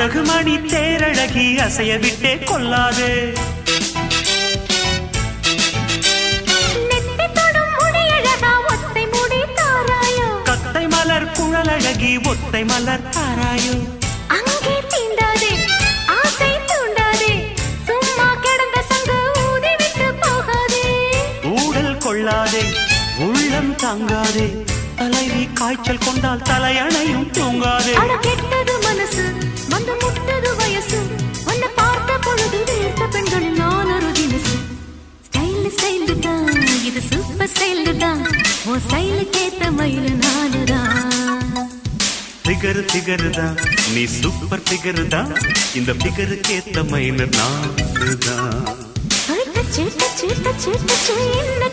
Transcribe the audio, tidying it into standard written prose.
அழகு மணி தேரழகி அசைய விட்டே கொள்ளாதே. கத்தை மலர் குழலழகி ஒத்தை மலர் தாராயோ. அங்கே தீண்டாதே ஆசை தூண்டாதே சும்மா கிடந்த சங்கு ஊதி விட்டு போகாதே. ஊடல் கொள்ளாதே உள்ளம் தாங்காதே தலைவி காய்ச்சல் கொண்டால் தலையணையும் தூங்காதே. கெட்டது மனசு வந்து முட்டது வயசு உன்னை பார்த்த பொழுது வீர்த்த பெண்களில் நான் ஒரு தினசு. ஸ்டைல் ஸ்டைல் தான் இது சூப்பர் ஸ்டைல் தான் உன் ஸ்டைலுக்கு ஏத்த மயில் நானுதான். ஃபிகர் ஃபிகர் தான் நீ சூப்பர் ஃபிகர் தான் இந்த ஃபிகருக்கு ஏத்த மயில் நானுதான். என்ன